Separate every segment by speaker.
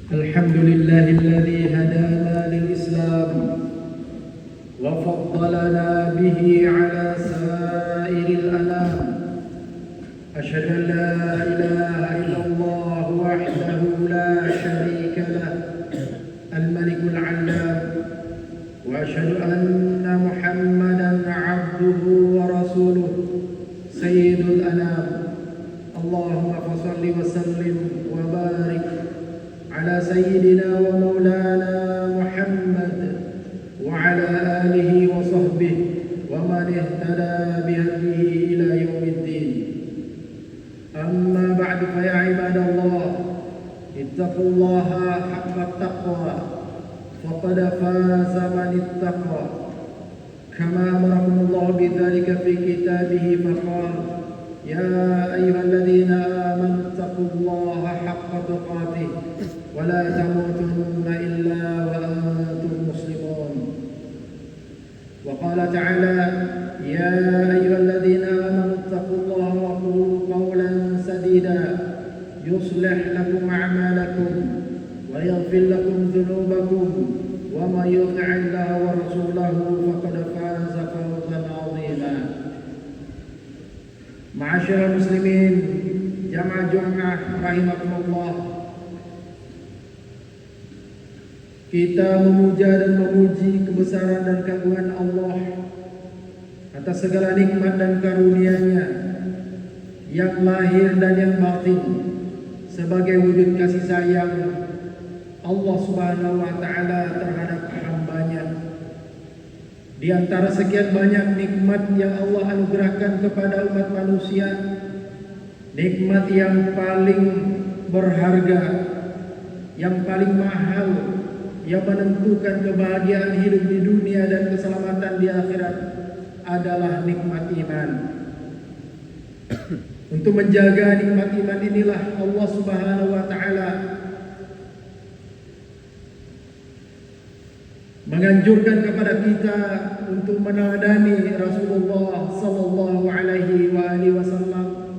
Speaker 1: الحمد لله الذي هدانا للإسلام وفضلنا به على سائر الأنام. أشهد أن لا إله إلا الله وحده لا شريك له الملك العلام، وأشهد أن محمدا عبده ورسوله سيد الأنام. اللهم فصل وسلم وبارك على سيدنا ومولانا محمد وعلى آله وصحبه ومن اهتدى بهديه إلى يوم الدين. أما بعد، فيا عباد الله، اتقوا الله حق التقوى فقد فاز من اتقى، كما أمركم الله بذلك في كتابه فقال: يا أيها الذين آمنوا اتقوا الله حق تقاته ولا تموتن إلا وأنتم مسلمون. وقال تعالى: يا أيها الذين آمنوا اتقوا الله وقولوا قولا سديدا يصلح لكم أعمالكم ويغفر لكم ذنوبكم ومن يطع الله ورسوله فقد فاز فوزا عظيما. Ma'asyiral muslimin, jamaah Jumat rahimakumullah, kita memuja dan memuji kebesaran dan keagungan Allah atas segala nikmat dan karunia-Nya yang lahir dan yang batin sebagai wujud kasih sayang Allah Subhanahu wa taala terhadap hamba-Nya. Di antara sekian banyak nikmat yang Allah anugerahkan kepada umat manusia, nikmat yang paling berharga, yang paling mahal, yang menentukan kebahagiaan hidup di dunia dan keselamatan di akhirat adalah nikmat iman. Untuk menjaga nikmat iman inilah Allah Subhanahu wa taala menganjurkan kepada kita untuk meneladani Rasulullah sallallahu alaihi wasallam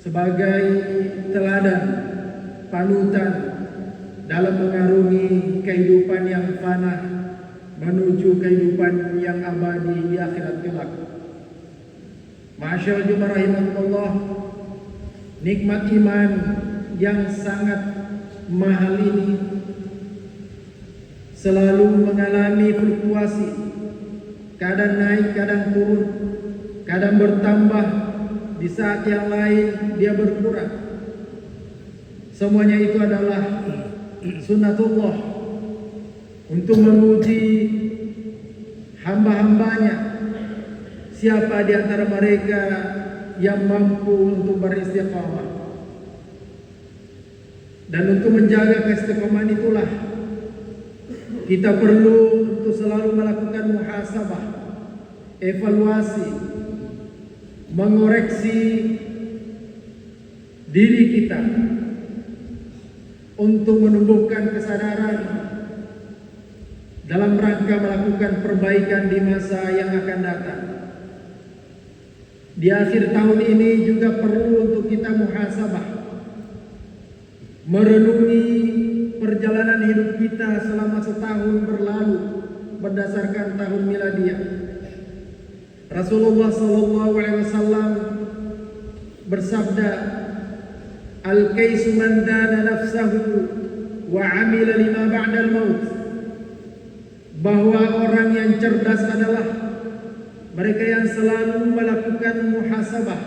Speaker 1: sebagai teladan panutan dalam mengarungi kehidupan yang fana menuju kehidupan yang abadi di akhirat kelak. Ma'asyiral jamaah rahimakumullah, nikmat iman yang sangat mahal ini selalu mengalami fluktuasi, kadang naik, kadang turun, kadang bertambah, di saat yang lain dia berkurang. Semuanya itu adalah sunnatullah untuk menguji hamba-hambanya, siapa di antara mereka yang mampu untuk beristiqamah. Dan untuk menjaga keistiqamahan itulah kita perlu untuk selalu melakukan muhasabah, evaluasi, mengoreksi diri kita untuk menumbuhkan kesadaran dalam rangka melakukan perbaikan di masa yang akan datang. Di akhir tahun ini juga perlu untuk kita muhasabah, merenungi perjalanan hidup kita selama setahun berlalu berdasarkan tahun miladiah. Rasulullah sallallahu alaihi wasallam bersabda, "Al-kaisu man dana nafsahu wa 'amila lima ba'dal maut." Bahwa orang yang cerdas adalah mereka yang selalu melakukan muhasabah,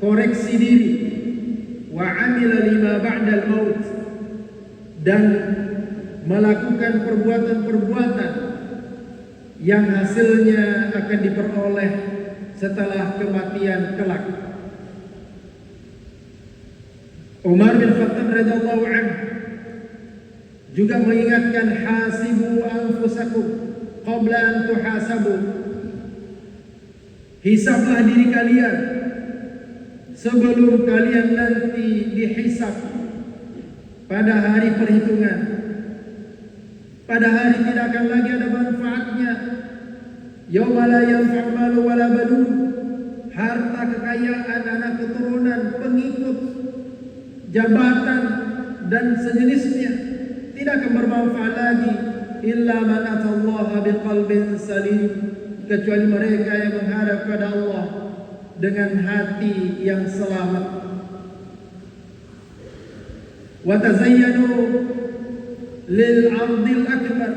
Speaker 1: koreksi diri, wa 'amila lima ba'dal maut, dan melakukan perbuatan-perbuatan yang hasilnya akan diperoleh setelah kematian kelak. Umar bin Khattab radhiyallahu anhu juga mengingatkan, hasibu anfusakum qabla an tuhasabu. Hisablah diri kalian sebelum kalian nanti dihisab pada hari perhitungan. Pada hari tidak akan lagi ada manfaatnya. Yauma la yanfa'u malu wala banun. Harta, kekayaan, anak keturunan, pengikut, jabatan dan sejenisnya tidak akan bermanfaat lagi illa man atallaha biqalbin salim, kecuali mereka yang menghadap kepada Allah dengan hati yang selamat. Wa tazayyanu lil 'ardil akbar,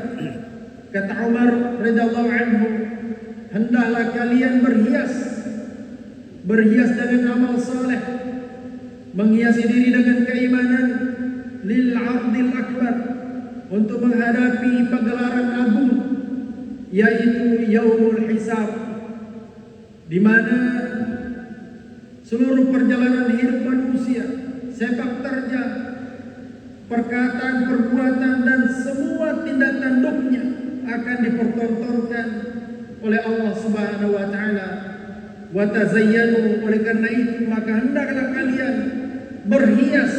Speaker 1: kata Umar radhiyallahu anhu, hendaklah kalian berhias dengan amal saleh, menghiasi diri dengan keimanan, lil 'ardil akbar, untuk menghadapi pagelaran agung, yaitu yaumul hisab, di mana seluruh perjalanan hidup manusia, sepak terjang, perkataan, perbuatan dan semua tindak tanduknya akan dipertontonkan oleh Allah Subhanahu wa taala. Wa tazayyanu, oleh karena itu maka hendaklah kalian berhias,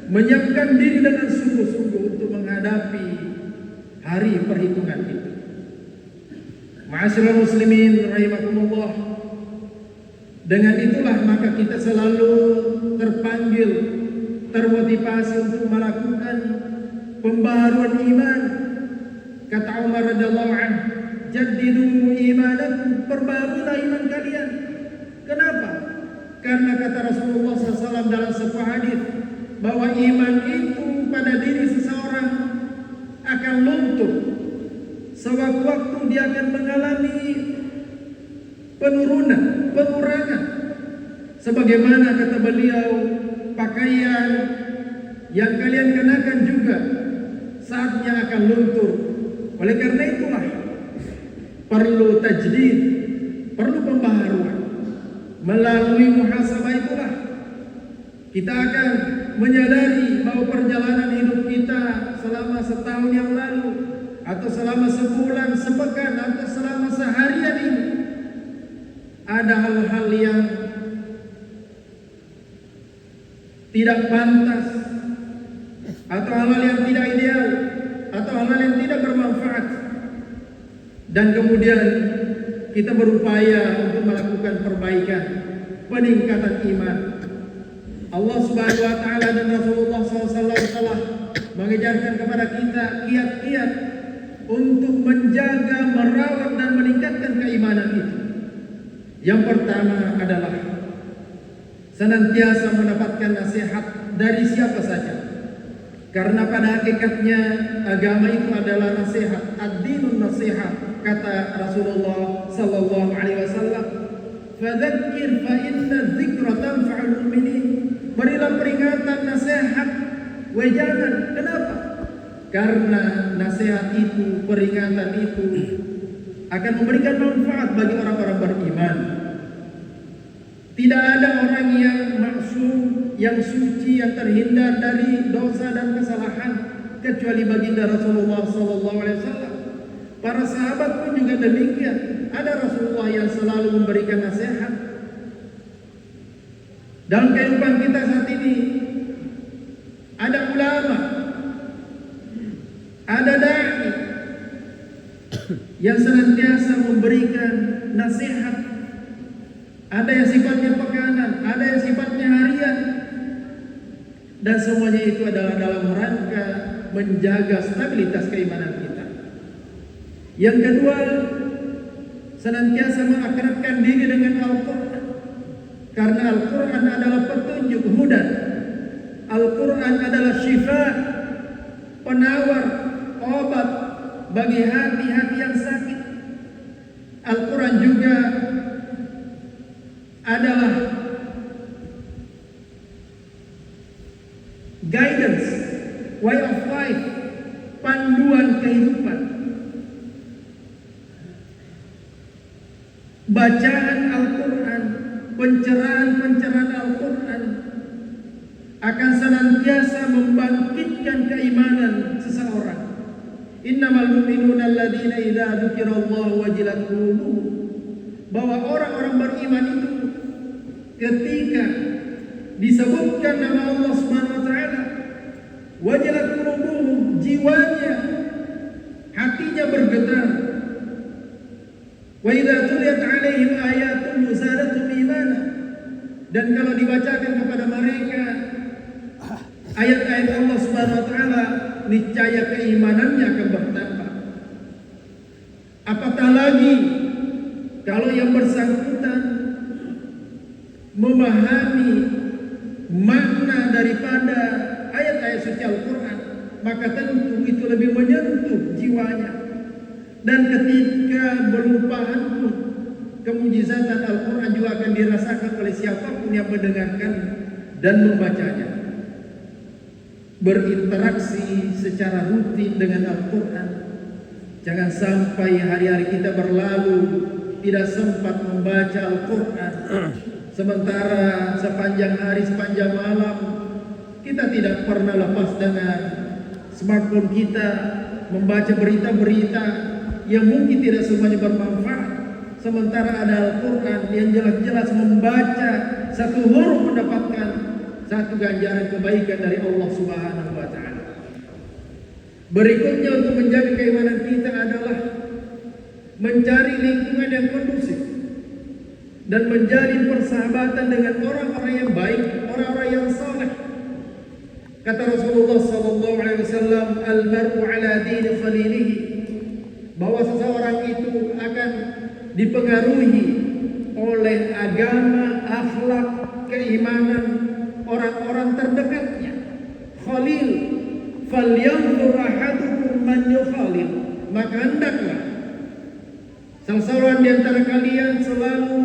Speaker 1: menyiapkan diri dengan sungguh-sungguh untuk menghadapi hari perhitungan itu. Ma'asyiral muslimin rahimakumullah, dengan itulah maka kita selalu terpanggil, termotivasi untuk melakukan pembaharuan iman. Kata Umar radhiyallahu anhu, jaddidu imanakum, perbaharulah iman kalian. Kenapa? Karena kata Rasulullah SAW dalam sebuah hadis bahwa iman itu pada diri seseorang akan luntur sewaktu-waktu dia akan mengalami pengurangan. Sebagaimana kata beliau, pakaian yang kalian kenakan juga saatnya akan luntur. Oleh karena itulah perlu tajdid, perlu pembaharuan. Melalui muhasabah itulah kita akan menyadari bahwa perjalanan hidup kita selama setahun yang lalu, atau selama sebulan, sepekan, atau selama seharian ini, ada hal-hal yang tidak pantas, atau hal-hal yang tidak ideal, atau hal-hal yang tidak bermanfaat, dan kemudian kita berupaya untuk melakukan perbaikan, peningkatan iman. Allah Subhanahu wa taala dan Rasulullah SAW telah mengajarkan kepada kita kiat-kiat untuk menjaga, merawat dan meningkatkan keimanan itu. Yang pertama adalah senantiasa mendapatkan nasihat dari siapa saja. Karena pada hakikatnya agama itu adalah nasihat, ad-dinun nasihat, kata Rasulullah sallallahu alaihi wasallam, fadzakir fa inna dzikra tanfa'ul mu'minin. Berilah peringatan, nasihat, wejangan. Kenapa? Karena nasihat itu, peringatan itu akan memberikan manfaat bagi orang-orang beriman. Tidak ada orang yang maksum, yang suci, yang terhindar dari dosa dan kesalahan kecuali baginda Rasulullah SAW. Para sahabat pun juga demikian. Ada Rasulullah yang selalu memberikan nasihat. Dalam kehidupan kita saat ini ada ulama, ada dai yang senantiasa memberikan nasihat. Ada yang sifatnya pekanan, ada yang sifatnya harian, dan semuanya itu adalah dalam rangka menjaga stabilitas keimanan kita. Yang kedua, senantiasa mengakrabkan diri dengan Al-Quran, karena Al-Quran adalah petunjuk, hudan. Al-Quran adalah syifa, penawar, obat bagi hati-hati yang sakit. Al-Quran juga adalah guidance, way of life, panduan kehidupan. Bacaan Al-Quran, pencerahan-pencerahan Al-Quran akan senantiasa membangkitkan keimanan seseorang. Innamal mu'minuna alladzina idza dzukirallahu wajilat qulubuhum. Bahwa orang-orang beriman itu ketika disebutkan nama Allah Subhanahu wa taala, wajilat qulubuhum, jiwanya, hatinya bergetar. Wa idza tuliyat 'alaihim ayatun zadatuhum imana. Dan kalau dibacakan kepada mereka ayat-ayat Allah Subhanahu wa taala, niscaya keimanannya akan bertambah. Apatah lagi kalau yang bersangkutan memahami makna daripada ayat-ayat suci Al-Quran, maka tentu itu lebih menyentuh jiwanya. Dan ketika berlupahan pun, kemujizatan Al-Quran juga akan dirasakan oleh siapapun yang mendengarkan dan membacanya. Berinteraksi secara rutin dengan Al-Quran. Jangan sampai hari-hari kita berlalu tidak sempat membaca Al-Quran. Sementara sepanjang hari, sepanjang malam, kita tidak pernah lepas dengan smartphone kita, membaca berita-berita yang mungkin tidak semuanya bermanfaat. Sementara ada Al-Quran yang jelas-jelas membaca satu huruf mendapatkan satu ganjaran kebaikan dari Allah Subhanahu wa taala. Berikutnya untuk menjaga keimanan kita adalah mencari lingkungan yang kondusif dan menjalin persahabatan dengan orang-orang yang baik, orang-orang yang saleh. Kata Rasulullah sallallahu alaihi wasallam, "Al-mar'u 'ala dini khalilihi." Bahwa seseorang itu akan dipengaruhi oleh agama, akhlak, keimanan orang-orang terdekatnya. Khalil, falyanzur ahadukum man yukhalil. Maka hendaklah salah seorang di antara kalian selalu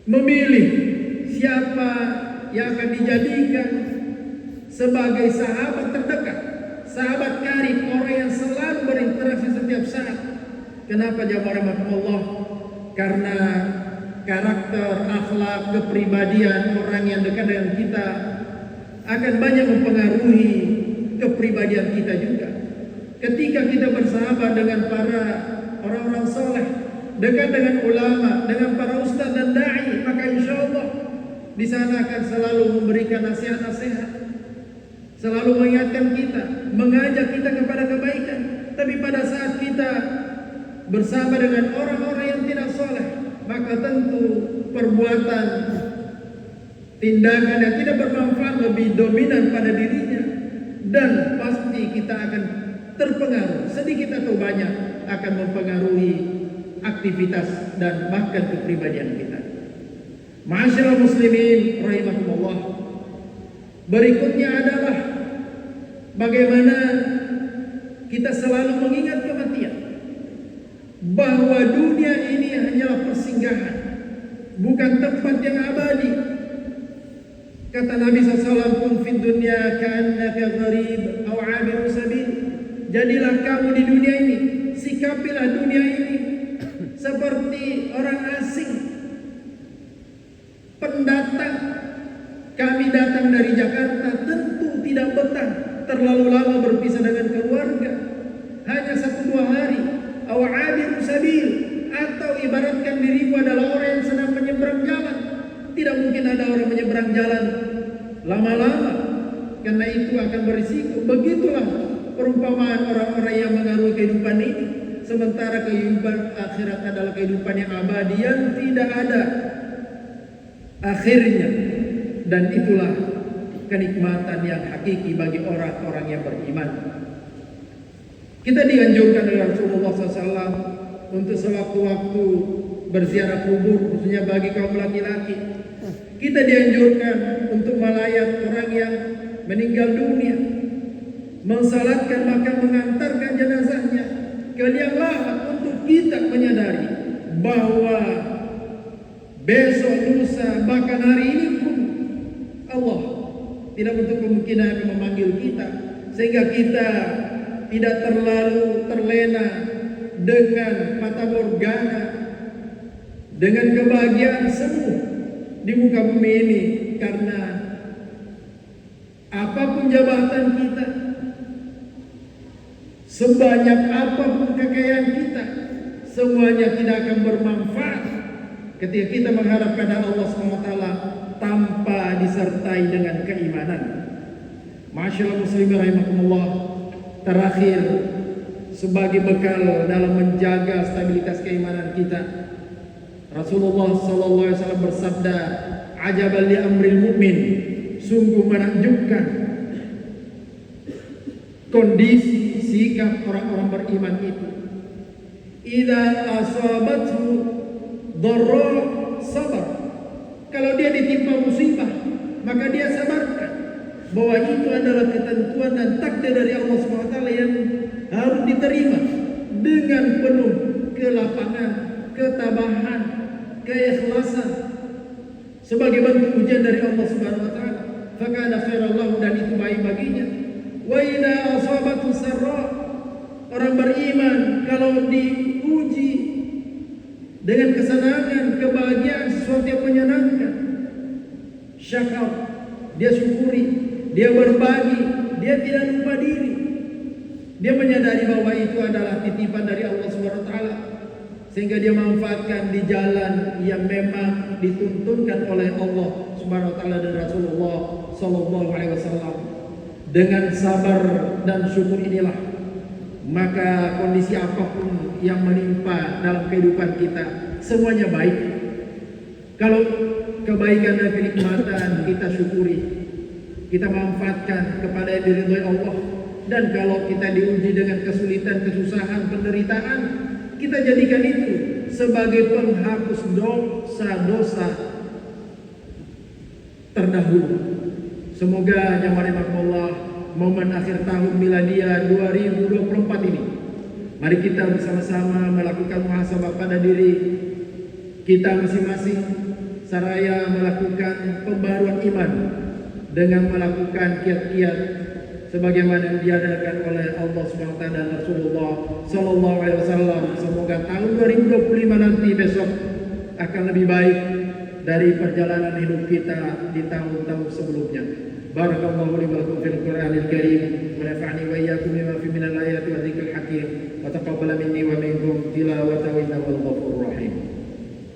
Speaker 1: memilih siapa yang akan dijadikan sebagai sahabat terdekat, sahabat karib, orang yang selalu berinteraksi setiap saat. Kenapa jamaah rahmatullah? Karena karakter, akhlak, kepribadian orang yang dekat dengan kita akan banyak mempengaruhi kepribadian kita juga. Ketika kita bersahabat dengan para orang-orang soleh, dekat dengan ulama, dengan para ustaz dan da'i, maka insya Allah di sana akan selalu memberikan nasihat-nasihat, selalu mengingatkan kita, mengajak kita kepada kebaikan. Tapi pada saat kita bersama dengan orang-orang yang tidak soleh, maka tentu perbuatan, tindakan yang tidak bermanfaat lebih dominan pada dirinya, dan pasti kita akan terpengaruh sedikit atau banyak akan mempengaruhi aktivitas dan bahkan kepribadian kita. Ma'asyiral muslimin rahimakumullah. Berikutnya adalah bagaimana kita selalu mengingat kematian, bahwa dunia ini hanyalah persinggahan, bukan tempat yang abadi. Kata Nabi SAW, "Kun fid dunya ka'annaka gharib aw 'abiru sabil." Jadilah kamu di dunia ini, sikapilah dunia ini seperti orang asing, pendatang. Kami datang dari Jakarta, tentu tidak betah terlalu lama berpisah dengan keluarga, hanya 1-2 hari. Aw 'abiru sabil, atau ibaratkan dirimu adalah orang yang sedang menyeberang jalan. Tidak mungkin ada orang menyeberang jalan lama-lama, karena itu akan berisiko. Begitulah perumpamaan orang-orang yang mengarungi kehidupan ini, sementara kehidupan akhirat adalah kehidupan yang abadi yang tidak ada akhirnya, dan itulah kenikmatan yang hakiki bagi orang-orang yang beriman. Kita dianjurkan oleh Rasulullah SAW untuk sewaktu-waktu berziarah kubur, khususnya bagi kaum laki-laki. Kita dianjurkan untuk melayat orang yang meninggal dunia, mensalatkan, maka mengantarkan jenazahnya ke liang lahat, untuk kita menyadari bahwa besok, lusa, bahkan hari ini pun Allah tidak menutup kemungkinan akan memanggil kita, sehingga kita tidak terlalu terlena dengan fata morgana, dengan kebahagiaan semu di muka bumi ini. Karena apapun jabatan kita, sebanyak apapun kekayaan kita, semuanya tidak akan bermanfaat ketika kita menghadap kepada Allah SWT tanpa disertai dengan keimanan. Ma'asyiral muslimin rahimakumullah. Terakhir, sebagai bekal dalam menjaga stabilitas keimanan kita, Rasulullah SAW bersabda, "Ajaban li amril mu'min." sungguh menakjubkan kondisi sikap orang-orang beriman itu. Idza asabathu dharra sabar. Kalau dia ditimpa musibah, maka dia sabarkan. Bahwa itu adalah ketentuan dan takdir dari Allah SWT yang harus diterima dengan penuh kelapangan, ketabahan, keikhlasan sebagai bentuk ujian dari Allah SWT. Fakana khairan lahu, dan itu baik baginya. Wa idza asabatu sarra, orang beriman kalau diuji dengan kesenangan, kebahagiaan, sesuatu yang menyenangkan, syakar, dia syukuri, dia berbagi, dia tidak lupa diri. Dia menyadari bahwa itu adalah titipan dari Allah SWT, sehingga dia manfaatkan di jalan yang memang dituntunkan oleh Allah SWT dan Rasulullah SAW. Dengan sabar dan syukur inilah, maka kondisi apapun yang menimpa dalam kehidupan kita, semuanya baik. Kalau kebaikan dan kenikmatan kita syukuri, kita manfaatkan kepada yang diridhoi Allah. Dan kalau kita diuji dengan kesulitan, kesusahan, penderitaan, kita jadikan itu sebagai penghapus dosa-dosa terdahulu. Semoga jamaah Allah, momen akhir tahun miladiah 2024 ini, mari kita bersama-sama melakukan muhasabah pada diri kita masing-masing, seraya melakukan pembaruan iman dengan melakukan kiat-kiat sebagaimana diadakan oleh Allah SWT dan Rasulullah SAW. Semoga tahun 2025 nanti besok akan lebih baik dari perjalanan hidup kita di tahun-tahun sebelumnya. Barakallahu li wa lakum fil Qur'anil Karim wa nafa'ani wa iyyakum bima fi minal ayati wa dzikril hakim wa taqabbala minni wa minkum tilawatahu innahu al-ghafurur rahim.